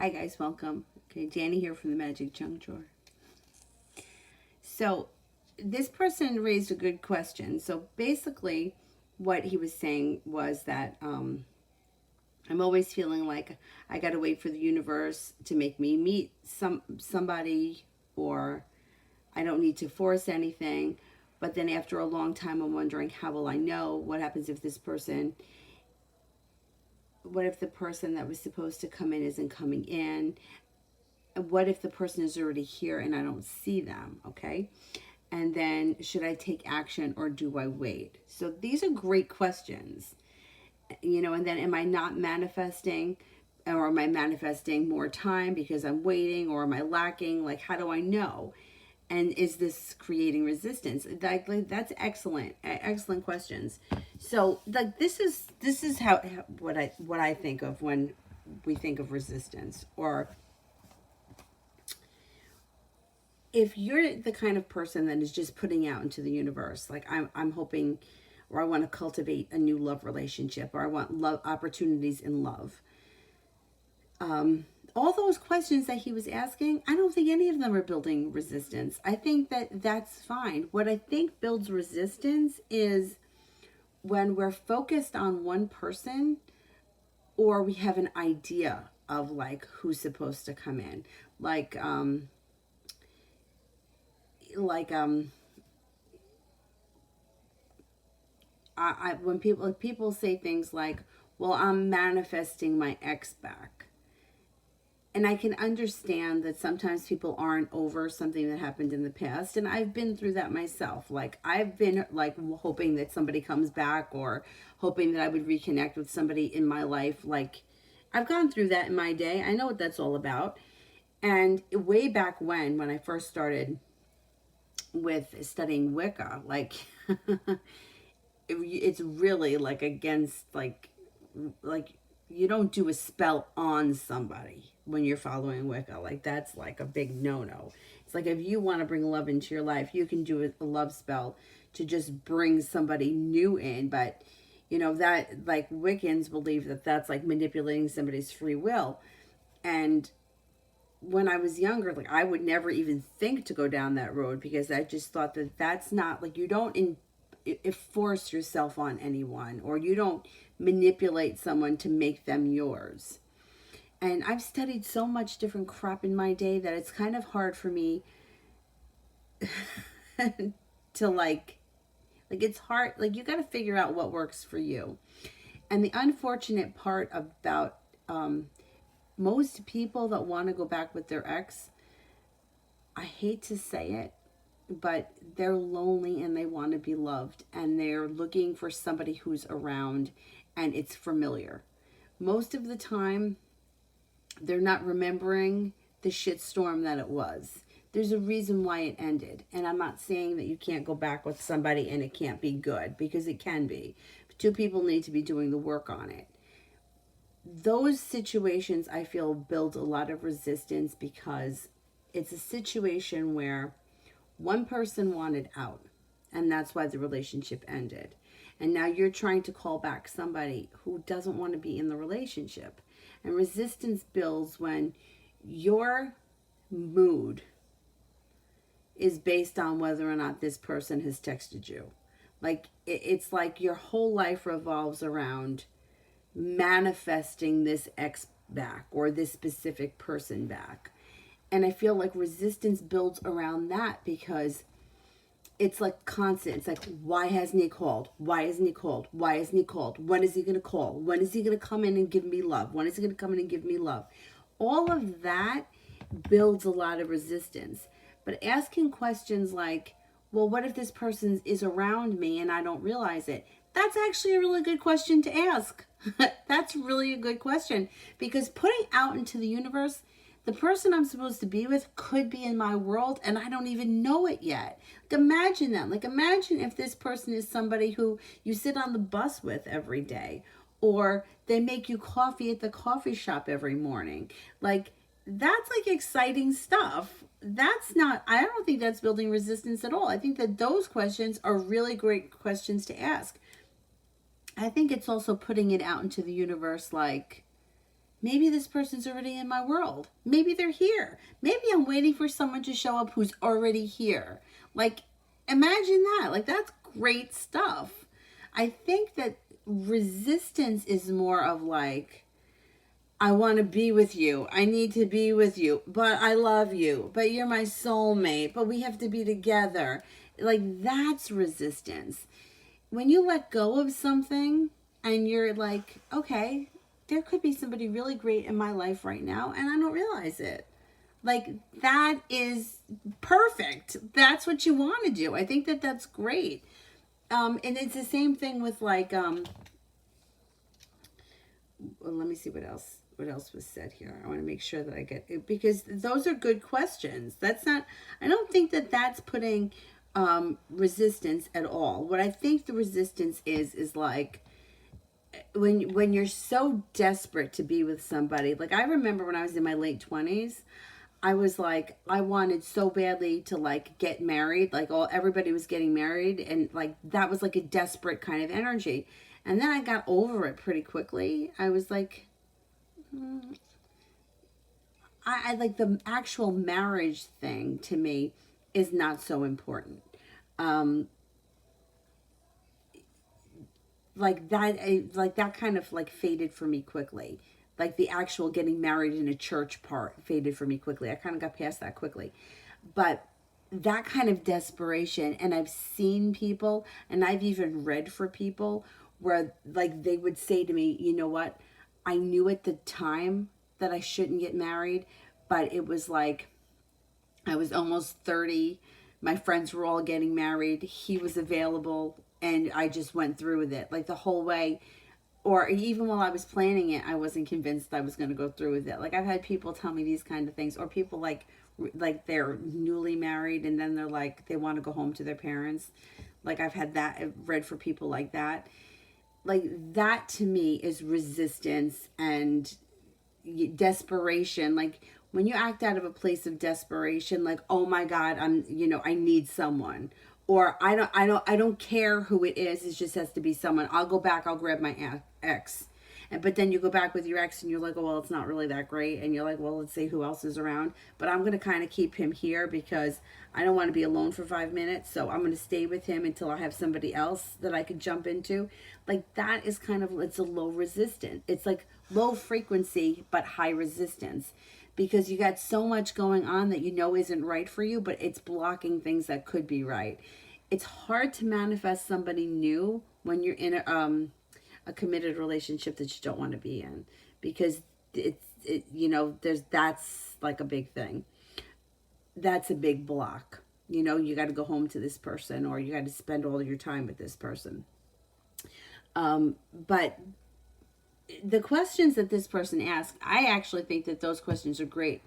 Hi guys, welcome. Okay, Danny here from the Magic Junk Drawer. So, this person raised a good question. So, basically, what he was saying was that I'm always feeling like I got to wait for the universe to make me meet somebody, or I don't need to force anything. But then after a long time, I'm wondering, how will I know? What happens if what if the person that was supposed to come in isn't coming in? What if the person is already here and I don't see them? Okay. And then, should I take action or do I wait? So these are great questions. And then, am I not manifesting, or am I manifesting more time because I'm waiting, or am I lacking? Like, how do I know? And is this creating resistance? That's excellent, excellent questions. So, like, this is how what I think of when we think of resistance. Or if you're the kind of person that is just putting out into the universe, like I'm hoping, or I want to cultivate a new love relationship, or I want love opportunities in love. All those questions that he was asking, I don't think any of them are building resistance. I think that that's fine. What I think builds resistance is when we're focused on one person, or we have an idea of like who's supposed to come in, like when people say things like, "Well, I'm manifesting my ex back," and I can understand that sometimes people aren't over something that happened in the past, and I've been through that myself. Like, I've been like hoping that somebody comes back, or hoping that I would reconnect with somebody in my life. Like, I've gone through that in my day. I know what that's all about. And way back when I first started with studying Wicca, like it's really like against like you don't do a spell on somebody when you're following Wicca. Like, that's like a big no-no. It's like, if you want to bring love into your life, you can do a love spell to just bring somebody new in. But that, like, Wiccans believe that that's like manipulating somebody's free will. And when I was younger, like, I would never even think to go down that road, because I just thought that that's not like, you don't force yourself on anyone, or you don't manipulate someone to make them yours. And I've studied so much different crap in my day that it's kind of hard for me to like it's hard, like, you got to figure out what works for you. And the unfortunate part about most people that want to go back with their ex, I hate to say it, but they're lonely and they want to be loved, and they're looking for somebody who's around and it's familiar. Most of the time, they're not remembering the shitstorm that it was. There's a reason why it ended. And I'm not saying that you can't go back with somebody and it can't be good, because it can be. But two people need to be doing the work on it. Those situations, I feel, build a lot of resistance, because it's a situation where one person wanted out, and that's why the relationship ended. And now you're trying to call back somebody who doesn't want to be in the relationship. And resistance builds when your mood is based on whether or not this person has texted you. Like, it's like your whole life revolves around manifesting this ex back, or this specific person back. And I feel like resistance builds around that, because it's like constant. It's like, why hasn't he called? Why isn't he called? Why isn't he called? When is he going to call? When is he going to come in and give me love? When is he going to come in and give me love? All of that builds a lot of resistance. But asking questions like, well, what if this person is around me and I don't realize it? That's actually a really good question to ask. That's really a good question, because putting out into the universe, the person I'm supposed to be with could be in my world and I don't even know it yet. Like, imagine that. Like, imagine if this person is somebody who you sit on the bus with every day, or they make you coffee at the coffee shop every morning. Like, that's like exciting stuff. That's not, I don't think that's building resistance at all. I think that those questions are really great questions to ask. I think it's also putting it out into the universe, like, Maybe this person's already in my world. Maybe they're here. Maybe I'm waiting for someone to show up who's already here. Like, imagine that. Like, that's great stuff. I think that resistance is more of like, I want to be with you. I need to be with you. But I love you. But you're my soulmate. But we have to be together. Like, that's resistance. When you let go of something and you're like, okay, there could be somebody really great in my life right now and I don't realize it. Like, that is perfect. That's what you want to do. I think that that's great. And it's the same thing with like, well, let me see what else was said here. I want to make sure that I get it, because those are good questions. That's not, I don't think that that's putting resistance at all. What I think the resistance is like when you're so desperate to be with somebody. Like, I remember when I was in my late 20s, I was like, I wanted so badly to like get married. Like, all everybody was getting married, and like that was like a desperate kind of energy. And then I got over it pretty quickly. I was like, I like the actual marriage thing to me is not so important. Um, like that kind of like faded for me quickly. Like the actual getting married in a church part faded for me quickly. I kind of got past that quickly. But that kind of desperation, and I've seen people, and I've even read for people where like they would say to me, you know what, I knew at the time that I shouldn't get married, but it was like I was almost 30. My friends were all getting married. He was available, and I just went through with it like the whole way. Or even while I was planning it, I wasn't convinced I was going to go through with it. Like, I've had people tell me these kind of things, or people like they're newly married and then they're like they want to go home to their parents. Like, I've had that, I've read for people like that. Like, that to me is resistance and desperation. Like, when you act out of a place of desperation, like, oh my god, I need someone, or I don't care who it is, it just has to be someone. I'll go back, I'll grab my ex. But then you go back with your ex and you're like, oh, well, it's not really that great, and you're like, well, let's see who else is around, but I'm going to kind of keep him here because I don't want to be alone for 5 minutes, so I'm going to stay with him until I have somebody else that I could jump into. Like, that is kind of, it's a low resistance, it's like low frequency but high resistance, because you got so much going on that isn't right for you, but it's blocking things that could be right. It's hard to manifest somebody new when you're in a committed relationship that you don't want to be in, because there's that's like a big thing. That's a big block. You got to go home to this person, or you got to spend all your time with this person. But the questions that this person asked, I actually think that those questions are great.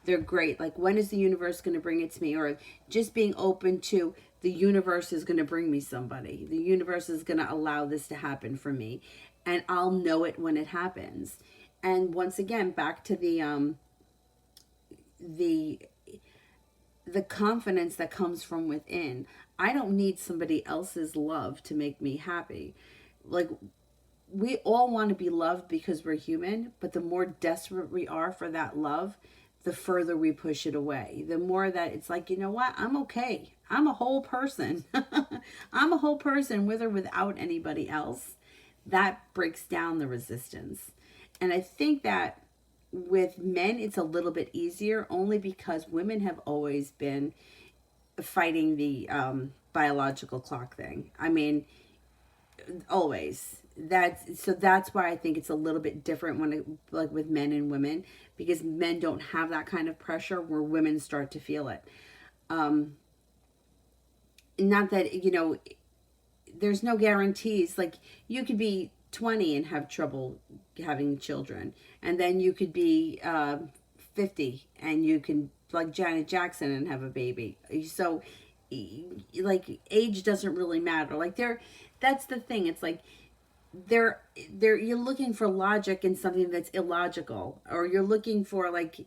They're great. Like, when is the universe going to bring it to me? Or just being open to the universe is going to bring me somebody. The universe is going to allow this to happen for me. And I'll know it when it happens. And once again, back to the the confidence that comes from within. I don't need somebody else's love to make me happy. Like, we all want to be loved because we're human, but the more desperate we are for that love, the further we push it away. The more that it's like, you know what? I'm okay. I'm a whole person. I'm a whole person with or without anybody else. That breaks down the resistance. And I think that with men, it's a little bit easier, only because women have always been fighting the biological clock thing. I mean, always. That's why I think it's a little bit different when like with men and women, because men don't have that kind of pressure where women start to feel it. Not that there's no guarantees. Like, you could be 20 and have trouble having children, and then you could be 50 and you can, like Janet Jackson, and have a baby. So like, age doesn't really matter. Like, that's the thing. It's like you're looking for logic in something that's illogical, or you're looking for like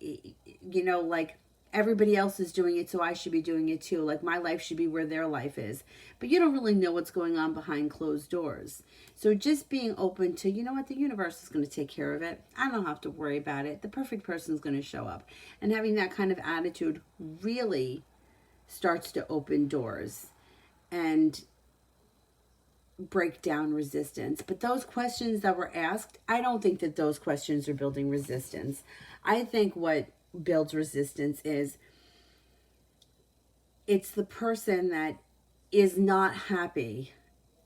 everybody else is doing it, so I should be doing it too. Like my life should be where their life is. But you don't really know what's going on behind closed doors. So just being open to, you know what, the universe is going to take care of it. I don't have to worry about it. The perfect person is going to show up. And having that kind of attitude really starts to open doors and break down resistance. But those questions that were asked, I don't think that those questions are building resistance. I think what builds resistance is it's the person that is not happy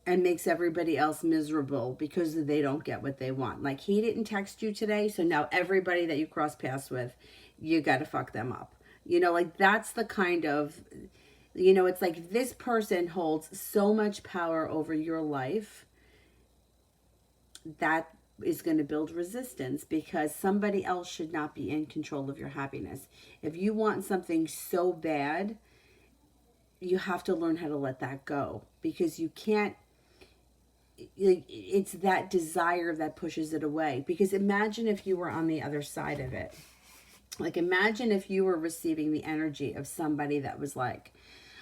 and makes everybody else miserable because they don't get what they want. Like, he didn't text you today, so now everybody that you cross paths with, you got to fuck them up. You know, like, that's the kind of, you know, it's like this person holds so much power over your life that is going to build resistance, because somebody else should not be in control of your happiness. If you want something so bad, you have to learn how to let that go, because you can't, it's that desire that pushes it away. Because imagine if you were on the other side of it. Like, imagine if you were receiving the energy of somebody that was like,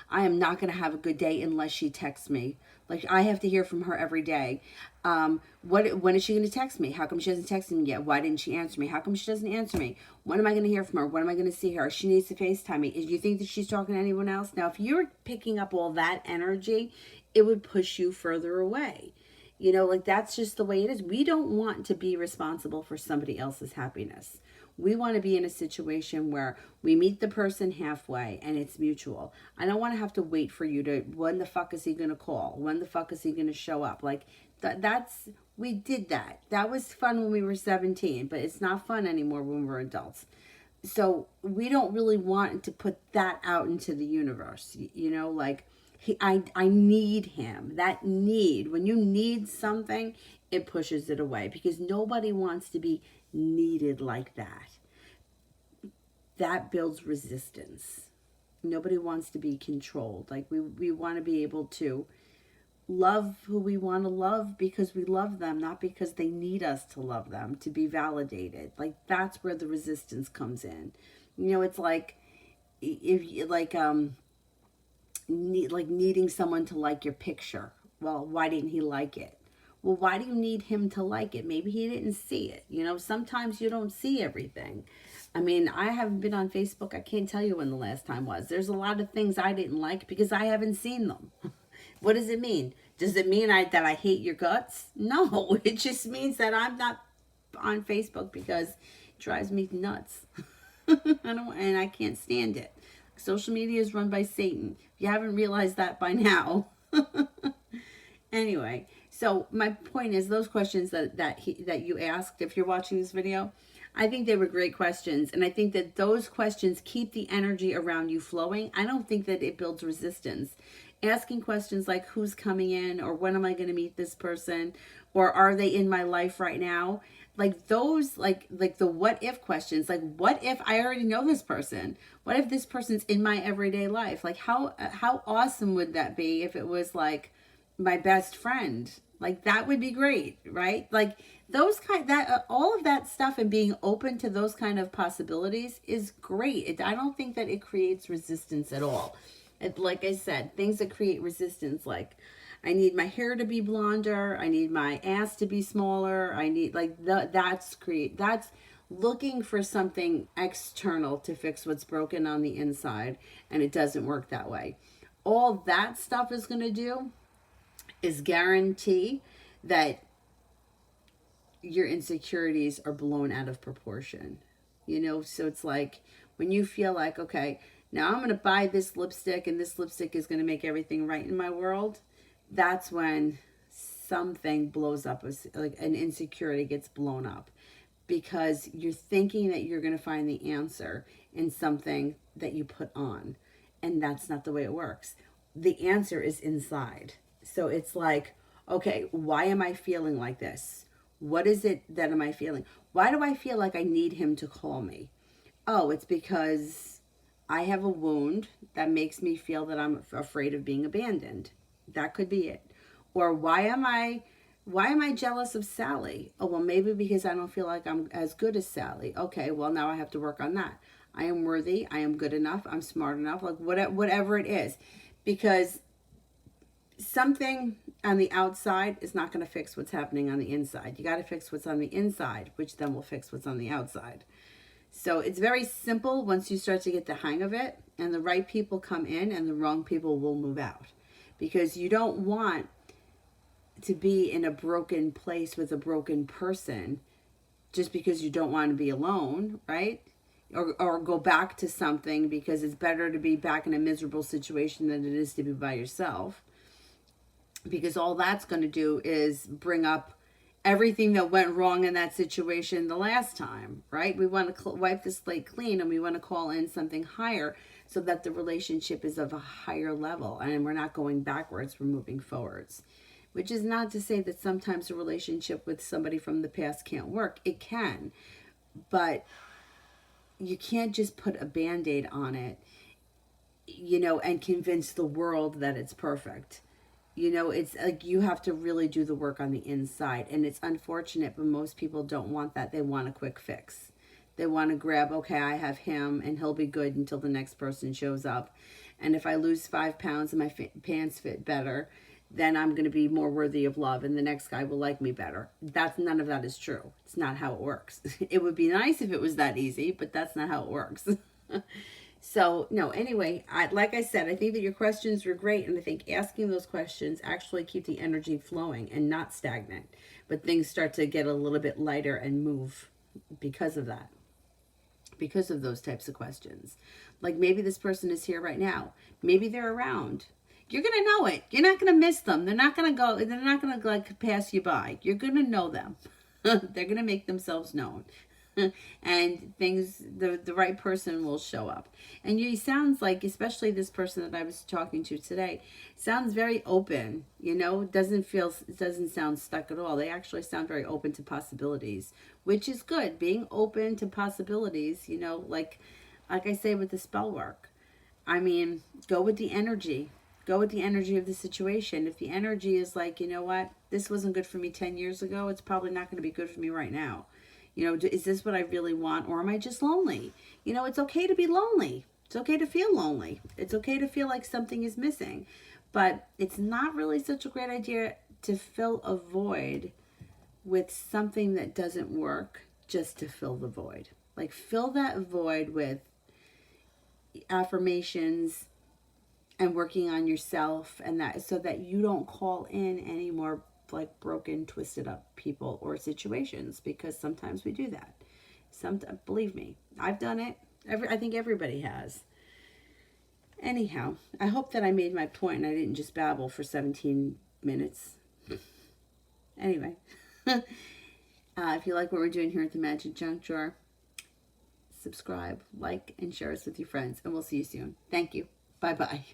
I am not going to have a good day unless she texts me. Like, I have to hear from her every day. When is she going to text me? How come she hasn't texted me yet? Why didn't she answer me? How come she doesn't answer me? When am I going to hear from her? When am I going to see her? She needs to FaceTime me. Do you think that she's talking to anyone else? Now, if you're picking up all that energy, it would push you further away. You know, like, that's just the way it is. We don't want to be responsible for somebody else's happiness. We want to be in a situation where we meet the person halfway and it's mutual. I don't want to have to wait for you to, when the fuck is he going to call? When the fuck is he going to show up? Like, we did that. That was fun when we were 17, but it's not fun anymore when we're adults. So we don't really want to put that out into the universe. You know, like, I need him. That need, when you need something, it pushes it away, because nobody wants to be needed like that. That builds resistance. Nobody wants to be controlled. Like, we want to be able to love who we want to love because we love them, not because they need us to love them, to be validated. Like, that's where the resistance comes in. You know, it's like, if you needing someone to like your picture. Well, why didn't he like it? Well, why do you need him to like it? Maybe he didn't see it. You know, sometimes you don't see everything. I mean, I haven't been on Facebook. I can't tell you when the last time was. There's a lot of things I didn't like because I haven't seen them. What does it mean? Does it mean that I hate your guts? No, it just means that I'm not on Facebook because it drives me nuts. I can't stand it. Social media is run by Satan. If you haven't realized that by now. Anyway, so my point is, those questions that you asked, if you're watching this video, I think they were great questions. And I think that those questions keep the energy around you flowing. I don't think that it builds resistance. Asking questions like, who's coming in, or when am I going to meet this person, or are they in my life right now? Like, those, like the what if questions, like, what if I already know this person? What if this person's in my everyday life? Like, how awesome would that be if it was like my best friend? Like, that would be great, right? Like, those all of that stuff, and being open to those kind of possibilities is great. I don't think that it creates resistance at all. Like I said, things that create resistance, like, I need my hair to be blonder, I need my ass to be smaller, I need, like, that's looking for something external to fix what's broken on the inside, and it doesn't work that way. All that stuff is going to do is guarantee that your insecurities are blown out of proportion. You know, so it's like, when you feel like, okay, now I'm going to buy this lipstick and this lipstick is going to make everything right in my world, that's when something blows up, like an insecurity gets blown up, because you're thinking that you're going to find the answer in something that you put on, and that's not the way it works. The answer is inside. So it's like, okay, why am I feeling like this? What is it that am I feeling? Why do I feel like I need him to call me? Oh, it's because I have a wound that makes me feel that I'm afraid of being abandoned. That could be it. Or why am I jealous of Sally? Oh, well, maybe because I don't feel like I'm as good as Sally. Okay, well, now I have to work on that. I am worthy. I am good enough. I'm smart enough. Like whatever it is. Because something on the outside is not going to fix what's happening on the inside. You got to fix what's on the inside, which then will fix what's on the outside. So it's very simple once you start to get the hang of it, and the right people come in and the wrong people will move out. Because you don't want to be in a broken place with a broken person just because you don't want to be alone, right? Or go back to something because it's better to be back in a miserable situation than it is to be by yourself. Because all that's going to do is bring up everything that went wrong in that situation the last time, right? We want to wipe the slate clean, and we want to call in something higher so that the relationship is of a higher level and we're not going backwards, we're moving forwards. Which is not to say that sometimes a relationship with somebody from the past can't work. It can. But you can't just put a Band-Aid on it, and convince the world that it's perfect. It's like you have to really do the work on the inside. And it's unfortunate, but most people don't want that. They want a quick fix. They want to grab, okay, I have him and he'll be good until the next person shows up. And if I lose 5 pounds and my pants fit better, then I'm going to be more worthy of love and the next guy will like me better. None of that is true. It's not how it works. It would be nice if it was that easy, but that's not how it works. So, no, anyway, like I said, I think that your questions were great. And I think asking those questions actually keep the energy flowing and not stagnant. But things start to get a little bit lighter and move because of that. Because of those types of questions. Like maybe this person is here right now. Maybe they're around. You're going to know it. You're not going to miss them. They're not going to like pass you by. You're going to know them. They're going to make themselves known. And the right person will show up. And he sounds like, especially this person that I was talking to today, sounds very open, doesn't sound stuck at all. They actually sound very open to possibilities, which is good. Being open to possibilities, like I say with the spell work. I mean, go with the energy. Go with the energy of the situation. If the energy is like, you know what, this wasn't good for me 10 years ago, it's probably not going to be good for me right now. Is this what I really want, or am I just lonely? It's okay to be lonely. It's okay to feel lonely. It's okay to feel like something is missing. But it's not really such a great idea to fill a void with something that doesn't work just to fill the void. Like fill that void with affirmations and working on yourself, and that so that you don't call in any more like broken, twisted up people or situations, because sometimes we do that. Believe me, I've done it. I think everybody has. Anyhow, I hope that I made my point and I didn't just babble for 17 minutes. Anyway, if you like what we're doing here at the Magic Junk Drawer, subscribe, like, and share us with your friends, and we'll see you soon. Thank you. Bye-bye.